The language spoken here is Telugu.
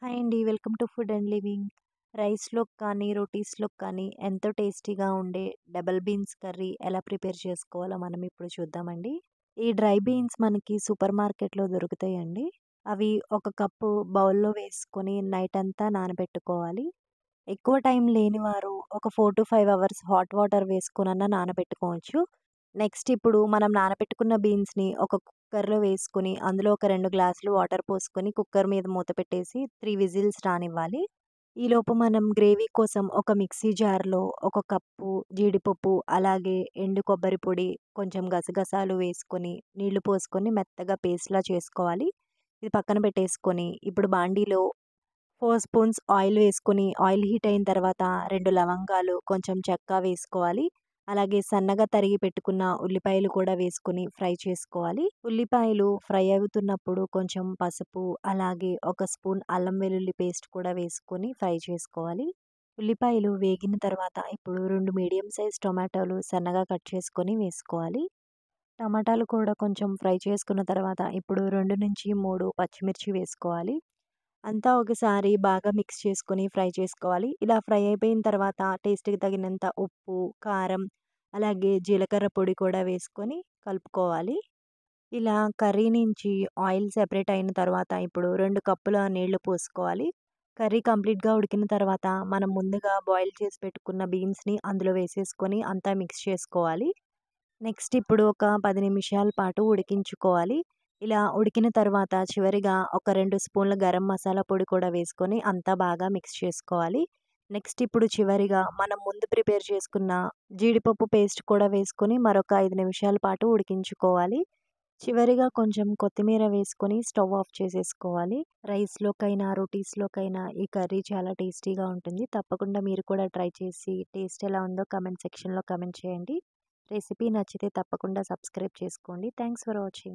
హాయ్ అండి. Welcome to food and living. రైస్‌లోకి కానీ, రోటీస్‌లోకి కానీ ఎంతో టేస్టీగా ఉండే డబుల్ బీన్స్ కర్రీ ఎలా ప్రిపేర్ చేసుకోవాలో మనం ఇప్పుడు చూద్దామండి. ఈ డ్రై బీన్స్ మనకి సూపర్ మార్కెట్‌లో దొరుకుతాయండి. అవి ఒక కప్పు బౌల్‌లో వేసుకొని నైట్ అంతా నానబెట్టుకోవాలి. ఎక్కువ టైం లేని వారు ఒక 4-5 అవర్స్ హాట్ వాటర్ వేసుకొనన్నా నానబెట్టుకోవచ్చు. నెక్స్ట్ ఇప్పుడు మనం నానబెట్టుకున్న బీన్స్‌ని ఒక కుక్కర్‌లో వేసుకొని, అందులో ఒక 2 గ్లాసులు వాటర్ పోసుకొని కుక్కర్ మీద మూత పెట్టేసి 3 విజిల్స్ రానివ్వాలి. ఈలోపు మనం గ్రేవీ కోసం ఒక మిక్సీ జార్‌లో ఒక కప్పు జీడిపప్పు, అలాగే ఎండు కొబ్బరి పొడి, కొంచెం గసగసాలు వేసుకొని, నీళ్లు పోసుకొని మెత్తగా పేస్ట్‌లా చేసుకోవాలి. ఇది పక్కన పెట్టేసుకొని, ఇప్పుడు బాండీలో 4 స్పూన్స్ ఆయిల్ వేసుకొని, ఆయిల్ హీట్ అయిన తర్వాత 2 లవంగాలు, కొంచెం చెక్క వేసుకోవాలి. అలాగే సన్నగా తరిగి పెట్టుకున్న ఉల్లిపాయలు కూడా వేసుకొని ఫ్రై చేసుకోవాలి. ఉల్లిపాయలు ఫ్రై అవుతున్నప్పుడు కొంచెం పసుపు, అలాగే ఒక స్పూన్ అల్లం వెల్లుల్లి పేస్ట్ కూడా వేసుకొని ఫ్రై చేసుకోవాలి. ఉల్లిపాయలు వేగిన తర్వాత ఇప్పుడు 2 మీడియం సైజ్ టొమాటోలు సన్నగా కట్ చేసుకొని వేసుకోవాలి. టమాటాలు కూడా కొంచెం ఫ్రై చేసుకున్న తర్వాత ఇప్పుడు 2-3 పచ్చిమిర్చి వేసుకోవాలి. అంతా ఒకసారి బాగా మిక్స్ చేసుకొని ఫ్రై చేసుకోవాలి. ఇలా ఫ్రై అయిపోయిన తర్వాత టేస్ట్‌కి తగినంత ఉప్పు, కారం, అలాగే జీలకర్ర పొడి కూడా వేసుకొని కలుపుకోవాలి. ఇలా కర్రీ నుంచి ఆయిల్ సెపరేట్ అయిన తర్వాత ఇప్పుడు 2 కప్పుల నీళ్లు పోసుకోవాలి. కర్రీ కంప్లీట్‌గా ఉడికిన తర్వాత మనం ముందుగా బాయిల్ చేసి పెట్టుకున్న బీన్స్‌ని అందులో వేసేసుకొని అంతా మిక్స్ చేసుకోవాలి. నెక్స్ట్ ఇప్పుడు ఒక 10 నిమిషాల పాటు ఉడికించుకోవాలి. ఇలా ఉడికిన తర్వాత చివరిగా ఒక 2 స్పూన్ల గరం మసాలా పొడి కూడా వేసుకొని అంతా బాగా మిక్స్ చేసుకోవాలి. నెక్స్ట్ ఇప్పుడు చివరిగా మనం ముందు ప్రిపేర్ చేసుకున్న జీడిపప్పు పేస్ట్ కూడా వేసుకొని మరొక 5 నిమిషాల పాటు ఉడికించుకోవాలి. చివరిగా కొంచెం కొత్తిమీర వేసుకొని స్టవ్ ఆఫ్ చేసేసుకోవాలి. రైస్‌లోకైనా, రోటీస్‌లోకైనా ఈ కర్రీ చాలా టేస్టీగా ఉంటుంది. తప్పకుండా మీరు కూడా ట్రై చేసి టేస్ట్ ఎలా ఉందో కామెంట్ సెక్షన్‌లో కామెంట్ చేయండి. రెసిపీ నచ్చితే తప్పకుండా సబ్స్క్రైబ్ చేసుకోండి. Thanks for watching.